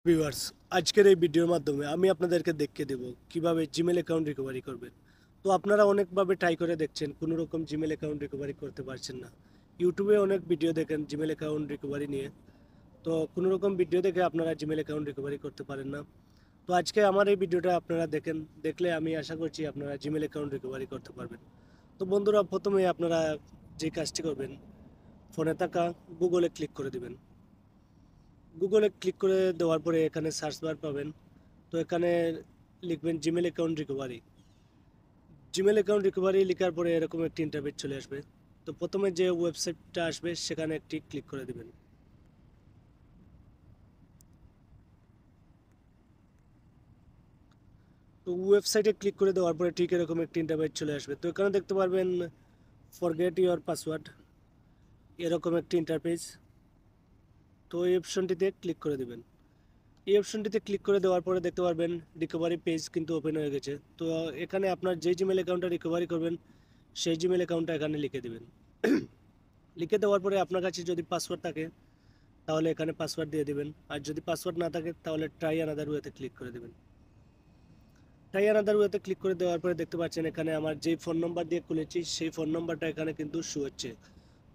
Viewers, আজকের এই ভিডিওর মাধ্যমে আমি আপনাদেরকে দেখিয়ে দেব কিভাবে জিমেল অ্যাকাউন্ট রিকভারি করবেন। তো আপনারা অনেকভাবে ট্রাই করে দেখছেন, কোনো রকম জিমেল অ্যাকাউন্ট রিকভারি করতে পারছেন না। ইউটিউবে অনেক ভিডিও দেখেন জিমেল অ্যাকাউন্ট রিকভারি নিয়ে, তো কোনো রকম ভিডিও দেখে আপনারা জিমেল অ্যাকাউন্ট রিকভারি করতে পারেন না। তো আজকে আমার এই ভিডিওটা আপনারা দেখেন, দেখলে আমি আশা করছি আপনারা জিমেল অ্যাকাউন্ট রিকভারি করতে পারবেন। তো বন্ধুরা, প্রথমে আপনারা যে কাজটি করবেন, ফোনে থাকা গুগলে ক্লিক করে দিবেন। গুগলে ক্লিক করে দেওয়ার পরে এখানে সার্চ বার পাবেন। তো এখানে লিখবেন Gmail account recovery. Gmail account recovery লেখার পরে এরকম একটি ইন্টারফেস চলে আসবে। তো প্রথমে যে ওয়েবসাইটটা আসবে সেখানে একটি ক্লিক করে দেবেন। তো ওয়েবসাইটে ক্লিক করে দেওয়ার পরে ঠিক এরকম একটি ইন্টারফেস চলে আসবে। তো এখানে দেখতে পারবেন ফরগেট ইওর পাসওয়ার্ড, এরকম একটি ইন্টারফেস। তো এই অপশনটিতে ক্লিক করে দেবেন। এই অপশনটিতে ক্লিক করে দেওয়ার পরে দেখতে পারবেন রিকভারি পেজ কিন্তু ওপেন হয়ে গেছে। তো এখানে আপনার যে জিমেল অ্যাকাউন্টটা রিকভারি করবেন সেই জিমেল অ্যাকাউন্টটা এখানে লিখে দেবেন। লিখে দেওয়ার পরে আপনার কাছে যদি পাসওয়ার্ড থাকে তাহলে এখানে পাসওয়ার্ড দিয়ে দেবেন, আর যদি পাসওয়ার্ড না থাকে তাহলে ট্রাই আনাদার ওয়েতে ক্লিক করে দেবেন। ট্রাই আনাদার ওয়েতে ক্লিক করে দেওয়ার পরে দেখতে পাচ্ছেন এখানে আমার যেই ফোন নম্বর দিয়ে খুলেছি সেই ফোন নম্বরটা এখানে কিন্তু শো হচ্ছে।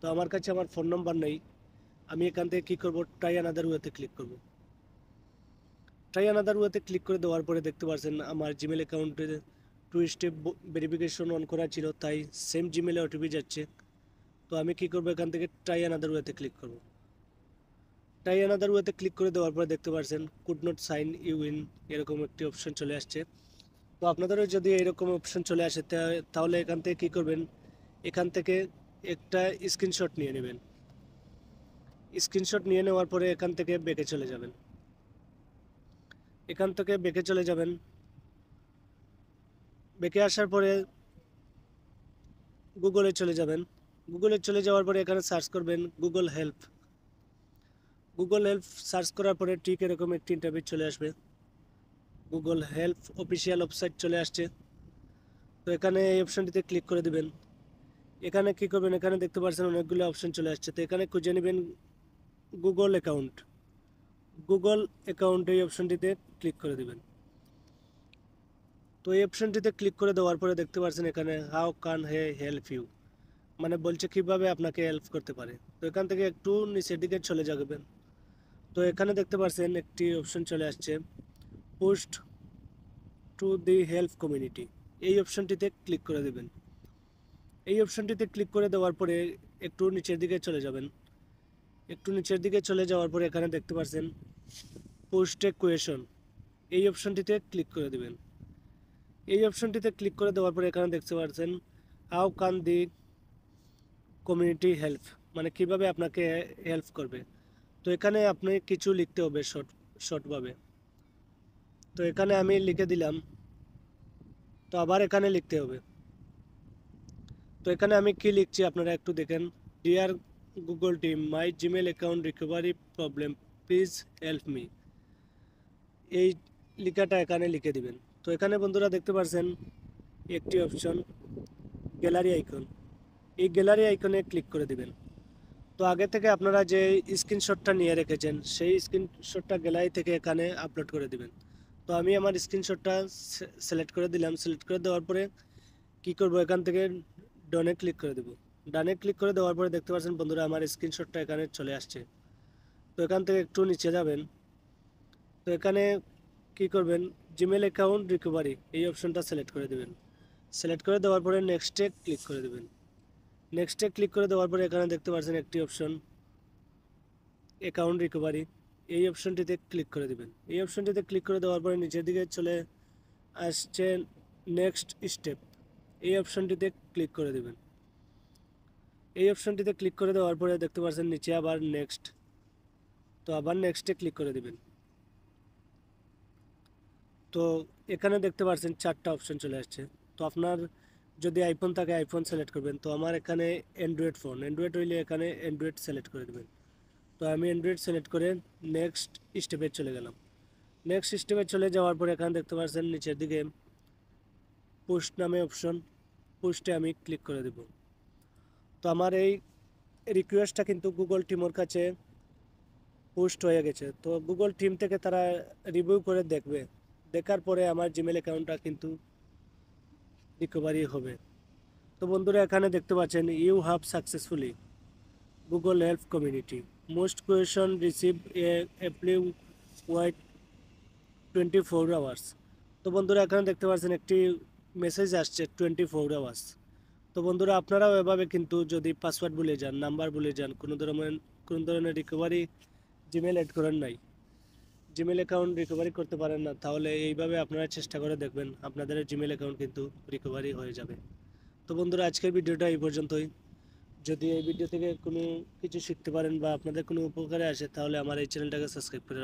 তো আমার কাছে আমার ফোন নম্বর নেই, আমি এখান থেকে কী করবো, ট্রাই আনাদার ওয়েতে ক্লিক করব। ট্রাই আনাদার ওয়েতে ক্লিক করে দেওয়ার পরে দেখতে পাচ্ছেন আমার জিমেল অ্যাকাউন্টে 2 স্টেপ ভেরিফিকেশন অন করা ছিল, তাই সেম জিমেলে ওটিপি যাচ্ছে। তো আমি কী করবো, এখান থেকে ট্রাই আনাদার ওয়েতে ক্লিক করব। ট্রাই আনাদার ওয়েতে ক্লিক করে দেওয়ার পরে দেখতে পাচ্ছেন could not sign you in, এরকম একটি অপশন চলে আসছে। তো আপনাদেরও যদি এরকম অপশন চলে আসে তাহলে এখান থেকে কী করবেন, এখান থেকে একটা স্ক্রিনশট নিয়ে নেবেন। স্ক্রিনশট নিয়ে নেওয়ার পরে এখান থেকে ব্যাকে চলে যাবেন। এখান থেকে ব্যাকে চলে যাবেন। ব্যাকে আসার পরে গুগলে চলে যাবেন। গুগলে চলে যাওয়ার পরে এখানে সার্চ করবেন Google help. Google help search করার পরে ঠিক এরকম একটি ইন্টারফেস চলে আসবে। গুগল হেল্প অফিসিয়াল ওয়েবসাইট চলে আসছে। তো এখানে এই অপশনটিতে ক্লিক করে দিবেন। এখানে কী করবেন, এখানে দেখতে পাচ্ছেন অনেকগুলো অপশন চলে আসছে। তো এখানে খুঁজে নেবেন গুগল অ্যাকাউন্ট। গুগল অ্যাকাউন্ট এই অপশনটিতে ক্লিক করে দিবেন। তো এই অপশনটিতে ক্লিক করে দেওয়ার পরে দেখতে পাচ্ছেন এখানে how can he help you, মানে বলছে কীভাবে আপনাকে হেল্প করতে পারে। তো এখান থেকে একটু নিচের দিকে চলে যাবেন। তো এখানে দেখতে পাচ্ছেন একটি অপশন চলে আসছে post to the help community, এই অপশনটিতে ক্লিক করে দেবেন। এই অপশনটিতে ক্লিক করে দেওয়ার পরে একটু নিচের দিকে চলে যাবেন। একটু নিচের দিকে চলে যাওয়ার পরে এখানে দেখতে পাচ্ছেন পোস্ট এ কোয়েশন, এই অপশনটিতে ক্লিক করে দেবেন। এই অপশনটিতে ক্লিক করে দেওয়ার পরে এখানে দেখতে পাচ্ছেন how can the community help, মানে কিভাবে আপনাকে হেল্প করবে। তো এখানে আপনি কিছু লিখতে হবে শর্টভাবে। তো এখানে আমি লিখে দিলাম। তো আবার এখানে লিখতে হবে। তো এখানে আমি কি লিখছি আপনারা একটু দেখেন। Dear Google team, my Gmail account recovery problem, please help me, এই লেখাটা এখানে লিখে দিবেন। তো এখানে বন্ধুরা দেখতে পাচ্ছেন একটি অপশন গ্যালারি আইকন, এই গ্যালারি আইকনে ক্লিক করে দিবেন। তো আগে থেকে আপনারা যে স্ক্রিনশটটা নিয়ে রেখেছেন সেই স্ক্রিনশটটা গ্যালারি থেকে এখানে আপলোড করে দিবেন। তো আমি আমার স্ক্রিনশটটা সিলেক্ট করে দিলাম। সিলেক্ট করে দেওয়ার পরে কী করব, এখান থেকে ডানে ক্লিক করে দেব। ডানে ক্লিক করে দেওয়ার পরে দেখতে পাচ্ছেন বন্ধুরা আমার স্ক্রিনশটটা এখানে চলে আসছে। তো এখান থেকে একটু নিচে যাবেন। তো এখানে কী করবেন, জিমেল অ্যাকাউন্ট রিকভারি এই অপশনটা সিলেক্ট করে দেবেন। সিলেক্ট করে দেওয়ার পরে নেক্সটে ক্লিক করে দেবেন। নেক্সটে ক্লিক করে দেওয়ার পরে এখানে দেখতে পাচ্ছেন একটি অপশন অ্যাকাউন্ট রিকভারি, এই অপশনটিতে ক্লিক করে দেবেন। এই অপশনটিতে ক্লিক করে দেওয়ার পরে নিচের দিকে চলে আসছে নেক্সট স্টেপ, এই অপশনটিতে ক্লিক করে দেবেন। এই অপশনটিতে ক্লিক করে দেওয়ার পরে দেখতে পাচ্ছেন নিচে আবার নেক্সট, তো আবার নেক্সটে ক্লিক করে দেবেন। তো এখানে দেখতে পাচ্ছেন 4টা অপশন চলে আসছে। তো আপনার যদি আইফোন থাকে আইফোন সিলেক্ট করবেন। তো আমার এখানে অ্যান্ড্রয়েড ফোন, অ্যান্ড্রয়েড হইলে এখানে অ্যান্ড্রয়েড সিলেক্ট করে দেবেন। তো আমি অ্যান্ড্রয়েড সিলেক্ট করে নেক্সট স্টেপে চলে গেলাম। নেক্সট স্টেপে চলে যাওয়ার পরে এখানে দেখতে পাচ্ছেন নিচের দিকে পোস্ট নামে অপশন, পোস্টে আমি ক্লিক করে দেব। তো আমার এই রিকোয়েস্টটা কিন্তু গুগল টিমোর কাছে পোস্ট হয়ে গেছে, তো গুগল টিম থেকে তারা রিভিউ করে দেখবে, দেখার পরে আমার জিমেল অ্যাকাউন্টটা কিন্তু রিকভারি হবে। তো বন্ধুরা এখানে দেখতে পাচ্ছেন you have successfully Google help community most question receive a reply wide 24 hours. তো বন্ধুরা এখানে দেখতে পাচ্ছেন একটি মেসেজ আসছে 24 আওয়ার্স। তো বন্ধুরা আপনারাও এভাবে কিন্তু যদি পাসওয়ার্ড ভুলে যান, নাম্বার ভুলে যান, কোনো ধরনের রিকভারি জিমেল অ্যাড করেন নাই, জিমেল অ্যাকাউন্ট রিকভারি করতে পারেন না, তাহলে এইভাবে আপনারা চেষ্টা করে দেখবেন, আপনাদের জিমেল অ্যাকাউন্ট কিন্তু রিকভারি হয়ে যাবে। তো বন্ধুরা আজকের ভিডিওটা এই পর্যন্তই। যদি এই ভিডিও থেকে কোনো কিছু শিখতে পারেন বা আপনাদের কোনো উপকারে আসে, তাহলে আমার এই চ্যানেলটাকে সাবস্ক্রাইব করে রাখবেন।